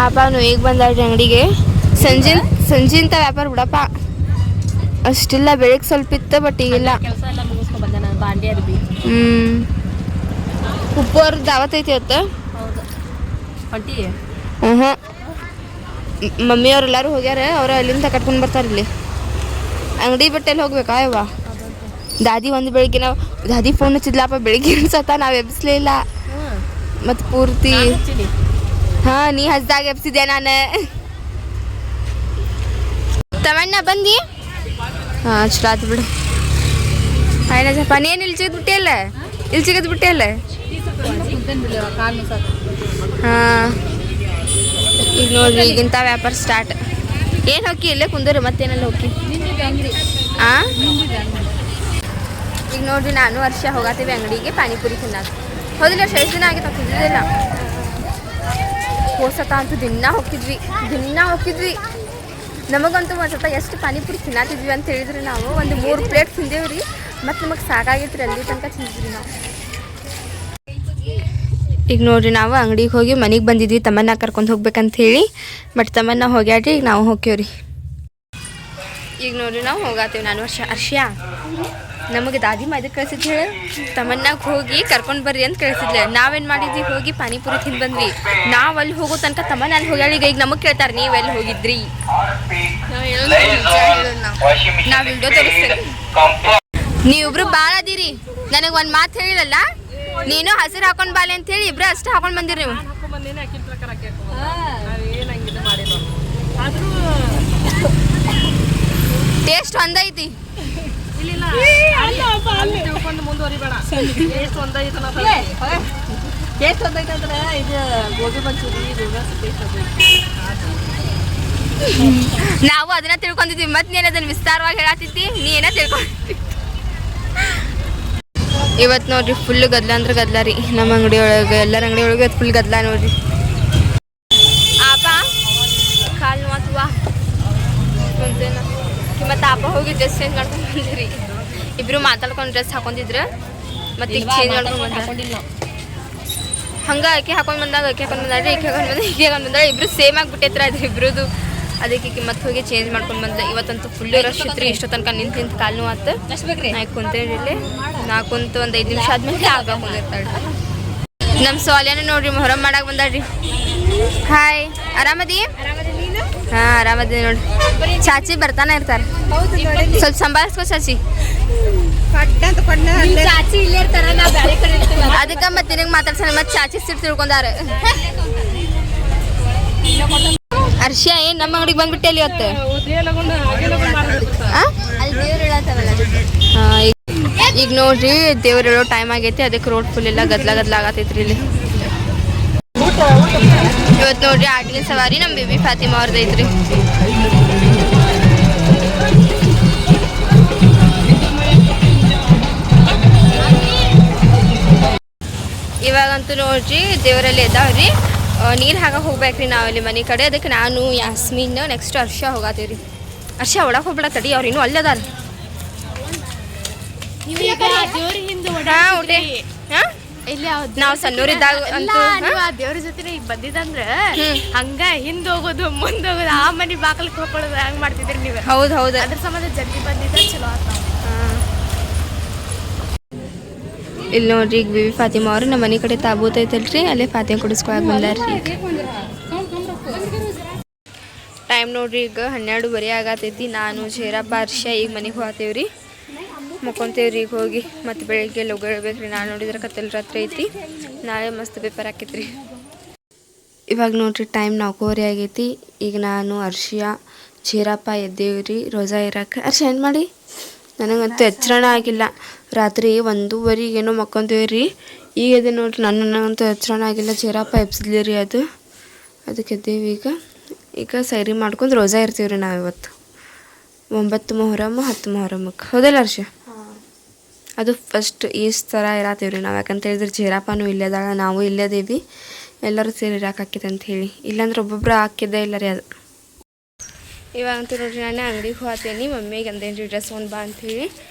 ಆಪಾನು ಈಗ ಬಂದಾಳ್ರಿ ಅಂಗಡಿಗೆ. ಸಂಜಿಂತ ವ್ಯಾಪಾರ ಬಿಡಪ್ಪ, ಅಷ್ಟಿಲ್ಲ. ಬೆಳಗ್ಗೆ ಸ್ವಲ್ಪ ಇತ್ತು, ಬಟ್ ಈಗಿಲ್ಲ. ಕೆಲಸ ಎಲ್ಲ ಮುಗಿಸ್ಕೊ ಬಂದೆ ನಾನು, ಬಾಂಡಿ ಅರ್ಬಿ. ಉಪ್ಪು ಅವ್ರ ದಾವತ್ ಐತಿ ಇವತ್ತು. ಹೌದು, ಹೊಂಟಿ. ಮಮ್ಮಿ ಅವ್ರೆಲ್ಲರೂ ಹೋಗ್ಯಾರ. ಅವ್ರು ಅಲ್ಲಿಂದ ಕಟ್ಕೊಂಡು ಬರ್ತಾರೆ ಇಲ್ಲಿ. ಅಂಗಡಿ ಬಟ್ಟೆಲ್ಲಿ ಹೋಗ್ಬೇಕಾ ಯವ್ವ? ದಾದಿ ಒಂದು ಬೆಳಿಗ್ಗೆ ನಾವು ದಾದಿ ಫೋನ್ ಹಚ್ಚಿದ್ಲಪ್ಪ ಬೆಳಿಗ್ಗೆ ಅನ್ಸತ್ತ, ನಾವು ಎಬ್ಸ್ಲೇ ಇಲ್ಲ. ಮತ್ತು ಪೂರ್ತಿ ಹಾಂ, ನೀ ಹಸ್ದಾಗ ಎಬ್ಸಿದ್ದೆ ನಾನು. ತಮಣ್ಣ ಬಂದು ಹಾಂ ಚಲೋ ಆತು ಬಿಡು. ಆಯ್ನ ಜಪ್ಪ, ನೀನು ಇಲ್ಲಿ ಸಿಗದ್ ಬಿಟ್ಟಿಯಲ್ಲ, ಇಲ್ಲಿ ಸಿಗದ್ ಬಿಟ್ಟಿಯಲ್ಲ. ಹಾಂ, ಈಗ ನೋಡ್ರಿ ಈಗಿಂತ ವ್ಯಾಪಾರ ಸ್ಟಾರ್ಟ್. ಏನು ಹೋಗಿ ಇಲ್ಲೇ ಕುಂದರು, ಮತ್ತೇನೆಲ್ಲ ಹೋಗಿ. ಹಾಂ, ಈಗ ನೋಡ್ರಿ ನಾನು ವರ್ಷ ಹೋಗತ್ತೀವಿ ಅಂಗಡಿಗೆ ಪಾನಿಪುರಿ ತಿನ್ನೋದು. ಹೌದಿಲ್ಲ, 6 ದಿನ ಆಗಿತ್ತು ತಿಂದಿದ್ದಿಲ್ಲ. ಹೋಸತ ಅಂತೂ ದಿನ ಹೋಗ್ತಿದ್ವಿ. ನಮಗಂತೂ ಒಂದ್ಸತ ಎಷ್ಟು ಪಾನಿಪುರಿ ತಿನ್ನತ್ತಿದ್ವಿ ಅಂತ ಹೇಳಿದ್ರಿ. ನಾವು ಒಂದು 3 ಪ್ಲೇಟ್ ತಿಂದೇವ್ರಿ. ಮತ್ತು ನಮಗೆ ಸಾಕಾಗೈತ್ರಿ, ಅಲ್ಲಿ ತನಕ ತಿಂದಿದ್ವಿ ನಾವು. ಈಗ ನೋಡ್ರಿ ನಾವು ಅಂಗಡಿಗೆ ಹೋಗಿ ಮನೆಗೆ ಬಂದಿದ್ವಿ ತಮ್ಮನ್ನ ಕರ್ಕೊಂಡು ಹೋಗ್ಬೇಕಂತ ಹೇಳಿ. ಬಟ್ ತಮ್ಮನ್ನ ಹೋಗ್ಯಾಡ್ರಿ, ಈಗ ನಾವು ಹೋಗ್ತೀವ್ರಿ. ಈಗ ನೋಡ್ರಿ ನಾವು ಹೋಗತ್ತೀವಿ. ನಾನು ಅರ್ಶ್ಯ ನಮಗೆ ದಾದಿ ಇದಕ್ಕೆ ಕಳಿಸಿದ್ದು ಹೇಳಿ, ತಮ್ಮನ್ನಾಗ ಹೋಗಿ ಕರ್ಕೊಂಡು ಬರ್ರಿ ಅಂತ ಕಳಿಸಿದ್ಲೆ. ನಾವೇನು ಮಾಡಿದ್ವಿ, ಹೋಗಿ ಪಾನಿಪುರಿ ತಿಂದು ಬಂದ್ವಿ. ನಾವು ಅಲ್ಲಿ ಹೋಗೋ ತನಕ ತಮ್ಮನ್ನ ಅಲ್ಲಿ ಹೋಗ್ಯಾಳಿ. ಈಗ ನಮಗೆ ಕೇಳ್ತಾರೆ, ನೀವು ಎಲ್ಲಿ ಹೋಗಿದ್ರಿ? ನಾವು ವಿಡಿಯೋ ತೋರಿಸ್ತೇವೆ. ನೀವಿಬ್ರು ಭಾಳ ಅದೀರಿ. ನನಗೆ ಒಂದು ಮಾತು ಹೇಳಿರಲ್ಲ, ನೀನು ಹಸಿರು ಹಾಕೊಂಡು ಬಾಲೆ ಅಂತ ಹೇಳಿ ಇಬ್ರು ಅಷ್ಟು ಹಾಕೊಂಡು ಬಂದಿರಿ ನೀವು. ಟೇಸ್ಟ್ ಒಂದೈತಿ. ನಾವು ಅದನ್ನ ತಿಳ್ಕೊಂಡಿದ್ವಿ. ಮತ್ತೆ ನೀನು ಅದನ್ನ ವಿಸ್ತಾರವಾಗಿ ಹೇಳತ್ತಿದ್ದಿ, ನೀ ಏನ ತಿಳ್ಕೊಂಡಿದ್ದಿ. ಇವತ್ತು ನೋಡ್ರಿ ಫುಲ್ ಗದ್ಲ ಅಂದ್ರೆ ಗದ್ಲ ರೀ ನಮ್ಮ ಅಂಗಡಿ ಒಳಗೆ. ಎಲ್ಲರ ಅಂಗಡಿ ಒಳಗೆ ಫುಲ್ ಗದ್ಲ ನೋಡ್ರಿ. ಆಪ ಕಾಲು ನೋವತ್ವ ಮುಂದೇನ ಮತ್ತು ಆಪ ಹೋಗಿ ಡ್ರೆಸ್ ಚೇಂಜ್ ಮಾಡ್ಕೊಂಡು ಬಂದಿರಿ. ಇಬ್ರು ಮಾತಾಡ್ಕೊಂಡು ಡ್ರೆಸ್ ಹಾಕೊಂಡಿದ್ರು. ಮತ್ತೆ ಈಗ ಚೇಂಜ್ ಮಾಡ್ಕೊಂಡು ಬಂದಿಲ್ಲ. ಹಂಗೆ ಆಕೆ ಹಾಕೊಂಡು ಬಂದಾಗ ಆಕೆ ಹಾಕೊಂಡು ಬಂದಾಡ್ರಿ, ಈಕೆ ಹಾಕೊಂಡು ಬಂದಾಳೆ. ಇಬ್ರು ಸೇಮ್ ಆಗಿಬಿಟ್ಟೈತ್ರ ಅದು ಇಬ್ರದ್ದು. ಅದಕ್ಕೆ ಮತ್ತೆ ಹೋಗಿ ಚೇಂಜ್ ಮಾಡ್ಕೊಂಡು ಬಂದೆ. ಇವತ್ತಂತೂ ಫುಲ್ ರಶ್ ಇತ್ತು. ಇಷ್ಟೋ ತನಕ ನಿಂತು ಕಾಲು ನೋವಾತು. ನಾ ಕುಂತೇಳಿ ನಾ ಕುಂತು ಒಂದು 5 ನಿಮಿಷ ಆದ್ಮೇಲೆ ಆಗ ಹೋಗಿರ್ತಾಳೆ. ನಮ್ಮ ಸೋಲ್ಯಾನ ನೋಡ್ರಿ ಮೊಹರಂ ಮಾಡಕ್ಕೆ ಬಂದಾಡ್ರಿ. ಹಾಯ್, ಆರಾಮದಿ? ಹಾಂ ಆರಾಮದಿ ನೋಡ್ರಿ. ಚಾಚಿ ಬರ್ತಾನೆ ಇರ್ತಾರೆ. ಸ್ವಲ್ಪ ಸಂಭಾಳಿಸ್ಕೋ ಚಾಚಿ. ಅದಕ್ಕೆ ಮತ್ತೆ ನಿನಗೆ ಮಾತಾಡ್ಸೋಣ. ಮತ್ತೆ ಚಾಚಿ ಸಿಟ್ಟು ತಿಳ್ಕೊಂಡಾರ. ಹರ್ಷ ಏನು ನಮ್ಮ ಅಂಗಡಿಗೆ ಬಂದ್ಬಿಟ್ಟೆ ಅಲ್ಲಿ ಇವತ್ತು? ಈಗ ನೋಡ್ರಿ ದೇವ್ರು ಹೇಳೋ ಟೈಮ್ ಆಗೈತಿ. ಅದಕ್ಕೆ ರೋಡ್ ಫುಲ್ ಎಲ್ಲ ಗದ್ಲ ಆಗತೈತ್ರಿ ಇಲ್ಲಿ. ಇವತ್ತು ನೋಡ್ರಿ ಆಟಿನ ಸವಾರಿ ನಮ್ಮ ಬೇಬಿ ಫಾತಿಮಾ ಅವ್ರದ್ದು ಐತ್ರಿ. ಇವಾಗಂತೂ ನೋಡ್ರಿ ದೇವರಲ್ಲಿ ಎದ್ದಾವ್ರಿ. ನೀರು ಹಾಕಕ್ಕೆ ಹೋಗ್ಬೇಕ್ರಿ ನಾವಲ್ಲಿ ಮನೆ ಕಡೆ. ಅದಕ್ಕೆ ನಾನು ಯಾಸ್ಮೀನ್ ನೆಕ್ಸ್ಟ್ ಹರ್ಷ ಹೋಗತ್ತೀವ್ರಿ. ಹರ್ಷ ಒಳಗೆ ಹೋಗ್ಬಿಡ ತಡಿ, ಅವ್ರು ಇನ್ನೂ ಅಲ್ಲೇ ಅದಾರ. ನಾವು ಸಣ್ಣೂರಿದ್ದಾಗ ದೇವ್ರ ಜೊತೆ ಈಗ ಬಂದಿದಂದ್ರ ಹಂಗ ಹಿಂದ್ ಹೋಗೋದು ಮುಂದ್ ಹೋಗೋದು, ಆ ಮನಿ ಬಾಕಲ್ಕ್ ಹೋಗ್ಕೊಳ್ಳೋದು ಹಂಗ್ ಮಾಡ್ತಿದ್ರಿ ನೀವು. ಹೌದು ಅದ್ರ ಸಂಬಂಧ ಜಲ್ದಿ ಬಂದಿದ್ದ ಚಲೋ ಆತ. ಇಲ್ಲಿ ನೋಡ್ರಿ ಈಗ ಬೇಬಿ ಫಾತಿಮಾ ಅವ್ರು ನಮ್ಮ ಮನೆ ಕಡೆ ತಾಬೂತ್ ಐತಲ್ರಿ, ಅಲ್ಲೇ ಫಾತಿಮಾ ಕುಡಿಸ್ಕೊಳಕ್ ಬಂದಾರ್ರಿ. ಟೈಮ್ ನೋಡ್ರಿ ಈಗ 12:30 ಆಗತೈತಿ. ನಾನು ಜೇರಪ್ಪ ಹರ್ಷ ಈಗ ಮನೆಗೆ ಹೋಗ್ತೇವ್ರಿ, ಮಕ್ಕೊಂತೇವ್ರಿ ಈಗ ಹೋಗಿ. ಮತ್ತು ಬೆಳಗ್ಗೆ ಲೋಗಳ್ಬೇಕ್ರಿ. ನಾನು ನೋಡಿದ್ರೆ ಕತ್ತಲ್ ರಾತ್ರಿ ಐತಿ. ನಾಳೆ ಮಸ್ತ್ ಪೇಪರ್ ಹಾಕೈತ್ರಿ. ಇವಾಗ ನೋಡ್ರಿ ಟೈಮ್ 4:15 ಆಗೈತಿ. ಈಗ ನಾನು ಹರ್ಷಿಯಾ ಜೇರಪ್ಪ ಎದ್ದೇವ್ರಿ ರೋಜಾ ಇರಕ್ಕೆ. ಹರ್ಷ ಏನು ಮಾಡಿ? ನನಗಂತೂ ಎಚ್ಚರಣ ಆಗಿಲ್ಲ. ರಾತ್ರಿ 1:15 ಏನೋ ಮಕ್ಕೊಂತೀವ್ರಿ. ಈಗ ಎದೆ ನೋಡ್ರಿ ನನಗಂತೂ ಎಚ್ಚರಣ ಆಗಿಲ್ಲ. ಜೇರಪ್ಪ ಎಬ್ಸಿದ್ಲಿ ರೀ ಅದಕ್ಕೆ ಎದ್ದೇವಿ. ಈಗ ಸೈರಿ ಮಾಡ್ಕೊಂಡು ರೋಜಾ ಇರ್ತೀವ್ರಿ ನಾವು ಇವತ್ತು. 9 ಮೊಹರಮ್ 10 ಮೊಹರಮ್ಮಕ್ಕೆ. ಹೌದಲ್ಲ ಹರ್ಷ? ಅದು ಫಸ್ಟ್ ಈಸ್ ಥರ ಇರತ್ತೀವ್ರಿ ನಾವು. ಯಾಕಂತ ಹೇಳಿದ್ರೆ ಜೇರಪ್ಪನೂ ಇಲ್ಲೇ ಅದಾಳ, ನಾವು ಇಲ್ಲೇ ಅದೇವಿ. ಎಲ್ಲರೂ ಸೇರಿ ಇರಾಕೆ ಹಾಕಿದೆ ಅಂತ ಹೇಳಿ. ಇಲ್ಲಾಂದ್ರೆ ಒಬ್ಬೊಬ್ರು ಹಾಕಿದ್ದೇ ಇಲ್ಲ ರೀ ಅದು. ಇವಾಗಂತೂ ನೋಡ್ರಿ ನಾನು ಅಂಗಡಿಗೆ ಹೋಗ್ತೇನೆ. ಮಮ್ಮಿಗೆ ಅಂದೇನು ರೀ ಡ್ರೆಸ್ ಒಂದು ಬಾ ಅಂಥೇಳಿ.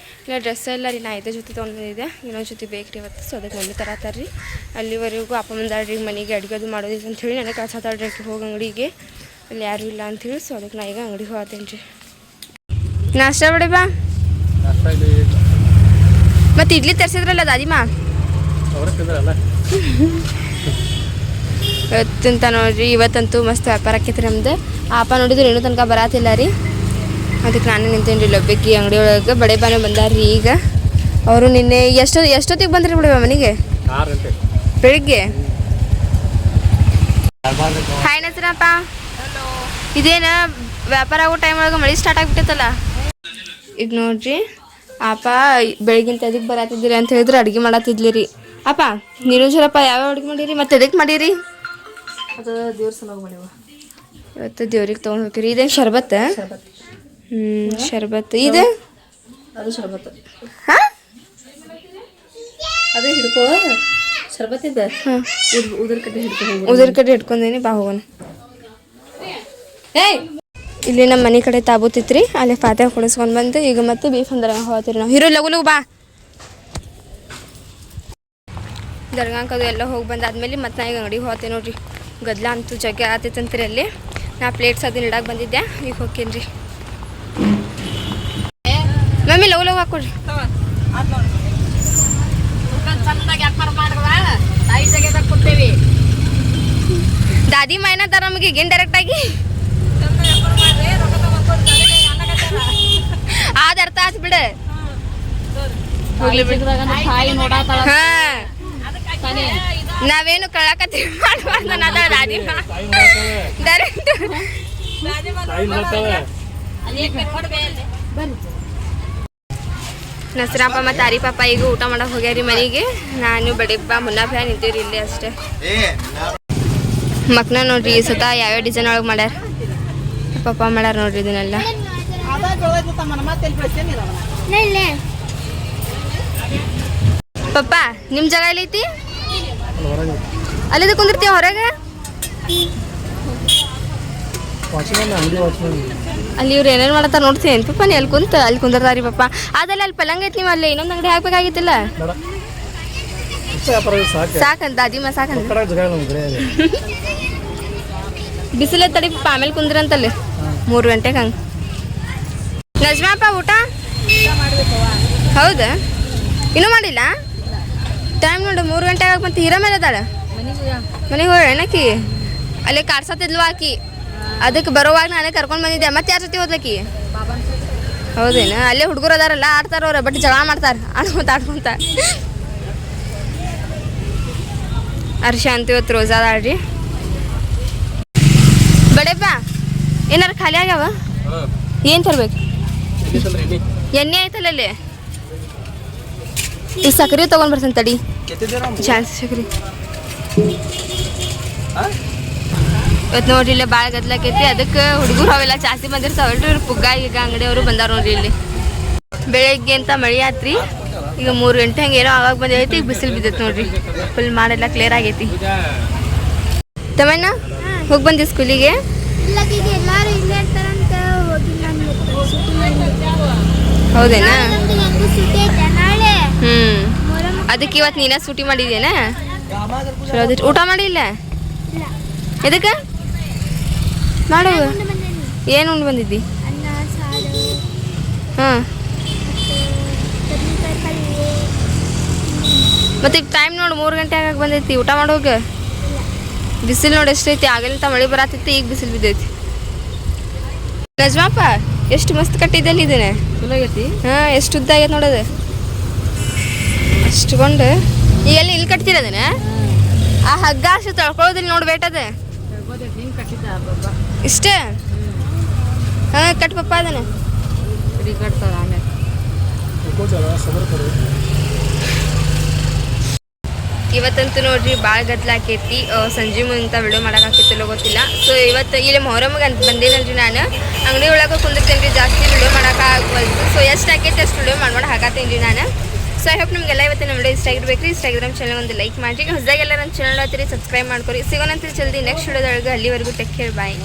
ಇಲ್ಲ ಡ್ರೆಸ್ ಎಲ್ಲ ರೀ ನಾ ಇದೇ ಜೊತೆ ತೊಗೊಂಡಿದ್ದೆ, ಇನ್ನೊಂದು ಜೊತೆ ಬೇಕ್ರಿ ಇವತ್ತು. ಸೊ ಅದಕ್ಕೆ ಮಮ್ಮಿ ತರತ್ತಾರ ರೀ. ಅಲ್ಲಿವರೆಗೂ ಅಪ್ಪ ಬಂದಾಡ್ರಿ ಮನೆಗೆ ಅಡುಗೆ ಅದು ಮಾಡೋದಿತ್ತು ಅಂಥೇಳಿ ನನಗೆ ಕಳ್ಸತ್ತಾಳ್ರಿ ಆಕೆ ಹೋಗಿ ಅಂಗಡಿಗೆ, ಅಲ್ಲಿ ಯಾರೂ ಇಲ್ಲ ಅಂಥೇಳಿ. ಸೊ ಅದಕ್ಕೆ ನಾ ಈಗ ಅಂಗಡಿಗೆ ಹೋಗ್ತೇನೆ ರೀ. ನಾಷ್ಟ ಬಿಡಿ ಬಾ. ಮತ್ತು ಇಡ್ಲಿ ತರಿಸಿದ್ರಲ್ಲ ದಾದಿಮಾ ಇವತ್ತಂತ ನೋಡ್ರಿ. ಇವತ್ತಂತೂ ಮಸ್ತ್ ವ್ಯಾಪಾರ ಆಕೈತಿ ನಮ್ದು. ಆಪ ನೋಡಿದ್ರೆ ಇನ್ನೂ ತನಕ ಬರಾತಿಲ್ಲ ರೀ. ಅದಕ್ಕೆ ನಾನು ನಿಂತೇನೆ ರೀ ಲಬ್ಬಕ್ಕಿ ಅಂಗಡಿ ಒಳಗೆ. ಬಡೆ ಬಾನೆ ಬಂದಾರ್ರಿ ಈಗ. ಅವರು ನಿನ್ನೆ ಎಷ್ಟೊತ್ತಿಗೆ ಬಂದ್ರಿ ಬಿಡುವ ಮನೆಗೆ? ಬೆಳಿಗ್ಗೆ. ಹಾಯ್ ನಸರಪ್ಪ. ಇದೇನ ವ್ಯಾಪಾರ ಆಗೋ ಟೈಮ್ ಒಳಗೆ ಮಳೆ ಸ್ಟಾರ್ಟ್ ಆಗಿಬಿಟ್ಟೈತಲ್ಲ. ಈಗ ನೋಡ್ರಿ ಆಪ ಬೆಳಗಿಂತ ಎದಕ್ಕೆ ಬರತ್ತಿದ್ದೀರಿ ಅಂತ ಹೇಳಿದ್ರೆ ಅಡುಗೆ ಮಾಡತ್ತಿದ್ಲಿ ರೀ. ಅಪ್ಪ ನೀನು ಜರಪ್ಪ ಯಾವ್ಯಾವ ಅಡುಗೆ ಮಾಡೀರಿ ಮತ್ತು ಎದಕ್ಕೆ ಮಾಡೀರಿ? ಅದು ದೇವ್ರ ಸಲುವಾಗಿ ಮಾಡಿವ. ಇವತ್ತು ದೇವ್ರಿಗೆ ತೊಗೊಂಡು ಹೋಗಿರಿ. ಇದೇನು ಶರ್ಬತ್? ಶರ್ಬತ್. ಇದು ಅದು ಶರ್ಬತ್. ಹಾಂ ಅದೇ ಹಿಡ್ಕೋ ಶರ್ಬತ್ ಇದೆ. ಉದುರ್ ಕಡ್ಡಿ ಹಿಡ್ಕೊ. ಉದುರ್ ಕಡೆ ಹಿಡ್ಕೊಂಡೇನಿ. ಬಾ ಹೋಗೋಣ. ಏಯ್ ಇಲ್ಲಿ ನಮ್ಮ ಮನೆ ಕಡೆ ತಾಬೂತಿತ್ರಿ, ಅಲ್ಲಿ ಫಾತ್ಯಾಗ ಕುಣಿಸ್ಕೊಂಡು ಬಂದು ಈಗ ಮತ್ತೆ ಬೀಫ್ ಅಂದ್ರೆ ಹೋಗ್ತೀರಿ ನಾವು. ಹೀರೋ ಲಗು ಲಗು ಬಾ. ದರ್ಗಾಂಕದು ಎಲ್ಲ ಹೋಗಿ ಬಂದಾದ್ಮೇಲೆ ಮತ್ತೆ ನಾ ಈಗ ಅಂಗಡಿಗೆ ಹೋಗ್ತೀನಿ ನೋಡ್ರಿ. ಗದ್ಲ ಅಂತೂ ಜಗ್ಗೆ ಆತೈತಂತ್ರಿ ಅಲ್ಲಿ. ನಾ ಪ್ಲೇಟ್ಸ್ ಅದನ್ನ ಇಡಕ್ಕೆ ಬಂದಿದ್ದೆ, ಈಗ ಹೋಗ್ತೀನಿ ರೀ. ಮಮ್ಮಿ ಲಗು ಲಗು ಹಾಕೊಡ್ರಿ. ದಾದಿ ಮೈನತ್ತಾರ ನಮಗೆ ಈಗೇನು ಡೈರೆಕ್ಟಾಗಿ ಆದ ಅರ್ಥ ಆತ್ ಬಿಡ. ನಾವೇನು ಕಳಕತ್ತಿ ಮಾಡಬಾರ್ದು ದಾದಿ ಡೈರೆಕ್ಟ್. ನಸರಪ್ಪ ಮತ್ತು ಆರಿಪಪ್ಪ ಈಗ ಊಟ ಮಾಡಕ್ಕೆ ಹೋಗ್ಯಾರಿ ಮನೆಗೆ. ನಾನು ಬಡಿಪ್ಪ ಮುನ್ನಾ ನಿಂತೀರಿ ಇಲ್ಲಿ ಅಷ್ಟೇ. ಮಕ್ನ ನೋಡ್ರಿ ಈ ಸತ ಯಾವ್ಯಾವ ಡಿಸೈನ್ ಒಳಗೆ ಮಾಡ್ಯಾರ. ಪಪ್ಪ ಮಾಡ್ಯಾರ ನೋಡ್ರಿ ಇದನ್ನೆಲ್ಲ. ಪಪ್ಪ ನಿಮ್ಮ ಜಾಗ ಎಲ್ಲೈತಿ? ಅಲ್ಲಿದ ಕುಂದಿರ್ತೀವಿ ಹೊರಗೆ. ಅಲ್ಲಿ ಇವ್ರು ಏನೇನು ಮಾಡತ್ತಾರ ನೋಡ್ತೀನಿ ಪಪ್ಪ. ನೀ ಅಲ್ಲಿ ಕುಂತ ಅಲ್ಲಿ ಕುಂದಿರ್ತಾರಿ ಪಪ್ಪ. ಅದಲ್ಲ ಅಲ್ಲಿ ಪಲಂಗ ಐತಿ, ನೀವು ಅಲ್ಲಿ ಇನ್ನೊಂದು ಅಂಗಡಿ ಹಾಕ್ಬೇಕಾಗಿತ್ತಿಲ್ಲ? ಸಾಕಂತ ಅದಿಮ ಸಾಕಂತ. ಬಿಸಿಲೇ ತಡಿ ಪಪ್ಪ, ಆಮೇಲೆ ಕುಂದ್ರಂತಲ್ಲಿ 3 ಗಂಟೆಗೆ ಹಂಗೆ. ನಜ್ಮಾಪ್ಪ ಊಟ ಹೌದಾ? ಇನ್ನೂ ಮಾಡಿಲ್ಲ? ಟೈಮ್ ನೋಡು 3 ಗಂಟೆ ಆಗ. ಮತ್ತೆ ಹೀರಾ ಮೇಲೆ ಅದಾಳ ಮನೆಗೆ ಹೋಗಿ ಏನಕ್ಕಿ ಅಲ್ಲೇ ಕಾಡ್ಸತ್ತಿದ್ಲು ಆಕಿ. ಅದಕ್ಕೆ ಬರೋವಾಗ ನಾನೇ ಕರ್ಕೊಂಡು ಬಂದಿದ್ದೆ. ಮತ್ತೆ ಯಾರ ಜೊತೆ ಹೋದ್ಲಕ್ಕಿ? ಹೌದೇನ? ಅಲ್ಲೇ ಹುಡುಗರು ಅದಾರಲ್ಲ ಆಡ್ತಾರ ಅವ್ರು, ಬಟ್ ಜಗಳ ಮಾಡ್ತಾರೆ ಆಡ್ಕೊಂತ. ಅರ್ಷ ಅಂತ ಇವತ್ತು ರೋಜಾ ಅದಾಳ್ರಿ. ಬಡೆಪ್ಪ ಏನಾರು ಖಾಲಿ ಆಗ್ಯಾವ? ಏನು ತರ್ಬೇಕು? ಎಣ್ಣೆ ಆಯ್ತಲ್ಲ ಅಲ್ಲಿ. ಈಗ ಸಕ್ರೆ ತೊಗೊಂಡ್ ಬರ್ತಾನೆ ತಡಿ. ಚಾನ್ಸ್ ಸಕ್ರೆ ಇವತ್ತು ನೋಡ್ರಿ ಇಲ್ಲೇ ಭಾಳ ಗದ್ಲಾಕೈತಿ. ಅದಕ್ಕೆ ಹುಡುಗರು ಅವೆಲ್ಲ ಜಾಸ್ತಿ ಬಂದಿರ್ತಾವಲ್ರಿ. ಇವ್ರು ಪುಗ್ಗ ಈಗ ಅಂಗಡಿಯವರು ಬಂದಾರ ನೋಡ್ರಿ ಇಲ್ಲಿ. ಬೆಳಗ್ಗೆ ಅಂತ ಮಳೆ ಆತ್ರಿ. ಈಗ 3 ಗಂಟೆ ಹಂಗೆ ಏನೋ ಆವಾಗ ಬಂದೈತಿ. ಈಗ ಬಿಸಿಲು ಬಿದ್ದೈತಿ ನೋಡ್ರಿ. ಫುಲ್ ಮಾಡೆಲ್ಲ ಕ್ಲಿಯರ್ ಆಗೈತಿ. ತಮ್ಮಣ್ಣ ಹೋಗಿ ಬಂದಿ ಸ್ಕೂಲಿಗೆ? ಹೌದೇನಾ? ಅದಕ್ಕೆ ಇವತ್ತು ನೀನ ಸೂಟಿ ಮಾಡಿದ್ದೇನ? ಊಟ ಮಾಡಿಲ್ಲ? ಎದಕ್ಕೆ ಮಾಡು? ಏನು ಉಂಡು ಬಂದಿದ್ದಿ? ಹಾಂ. ಮತ್ತೆ ಈಗ ಟೈಮ್ ನೋಡು 3 ಗಂಟೆ ಆಗಾಗ ಬಂದೈತಿ. ಊಟ ಮಾಡೋಗ. ಬಿಸಿಲು ನೋಡಿ ಎಷ್ಟೈತಿ. ಆಗಲಿಂತ ಮಳೆ ಬರತ್ತೈತಿ, ಈಗ ಬಿಸಿಲು ಬಿದ್ದೈತಿ. ನಜ್ಮಾಪ್ಪ ಎಷ್ಟು ಮಸ್ತ್ ಕಟ್ಟಿದ್ದಲ್ಲಿ ಇದನ್ನ. ಚಲೋ ಆಗೈತಿ. ಹಾಂ ಎಷ್ಟು ಉದ್ದ ಆಗೈತೆ ನೋಡೋದು. ಅಷ್ಟುಕೊಂಡು ಈಗ ಎಲ್ಲಿ ಇಲ್ಲಿ ಕಟ್ತೀರ ಅದನ್ನ? ಆ ಹಗ್ಗ ಅಷ್ಟು ತಳ್ಕೊಳ್ಳೋದಿಲ್ಲ ನೋಡ್ಬೇಟದ ಇಷ್ಟೇ. ಹಾಂ ಕಟ್ ಪಪ್ಪ ಅದನ್ನ. ಇವತ್ತಂತೂ ನೋಡ್ರಿ ಭಾಳ ಗದ್ಲಾಕೈತಿ. ಸಂಜೆ ಮುಂದೆ ವಿಡಿಯೋ ಮಾಡೋಕ್ಕಾಕೈತಿಲ್ಲ ಗೊತ್ತಿಲ್ಲ. ಸೊ ಇವತ್ತು ಇಲ್ಲಿ ಮೊಹರಮ್ಗೆ ಅಂತ ಬಂದೇನಲ್ರಿ. ನಾನು ಅಂಗಡಿ ಒಳಗೆ ಕುಂದಿರ್ತೇನೆ ರೀ. ಜಾಸ್ತಿ ವಿಡಿಯೋ ಮಾಡೋಕ್ಕಾಗವಲ್ದು. ಸೊ ಎಷ್ಟು ಆಕೈತಿ ಅಷ್ಟು ವಿಡಿಯೋ ಮಾಡಿ ಹಾಕತ್ತೇನೆ ರೀ ನಾನು. ಸೊ ಐ ಹೋಪ್ ನಿಮಗೆಲ್ಲ ಇವತ್ತು ನಮ್ಮ ವಿಡಿಯೋ ಇಷ್ಟ ಆಗಿರ್ಬೇಕು ರೀ. ಇಷ್ಟ ಆಗಿದ್ರೆ ನಮ್ಮ ಚಾನಲ್ ಒಂದು ಲೈಕ್ ಮಾಡಿರಿ. ಹೊಸದಾಗೆಲ್ಲ ನನ್ನ ಚಾನಲ್ ಹತ್ತಿರ ಸಬ್ಸ್ಕ್ರೈಬ್ ಮಾಡ್ಕೊರಿ. ಸಿಗೋಣಂತ ಜಲ್ದಿ ನೆಕ್ಸ್ಟ್ ವಿಡಿಯೋದೊಳಗೆ. ಅಲ್ಲಿವರೆಗೂ ಟೇಕ್ ಕೇರ್, ಬಾಯ್.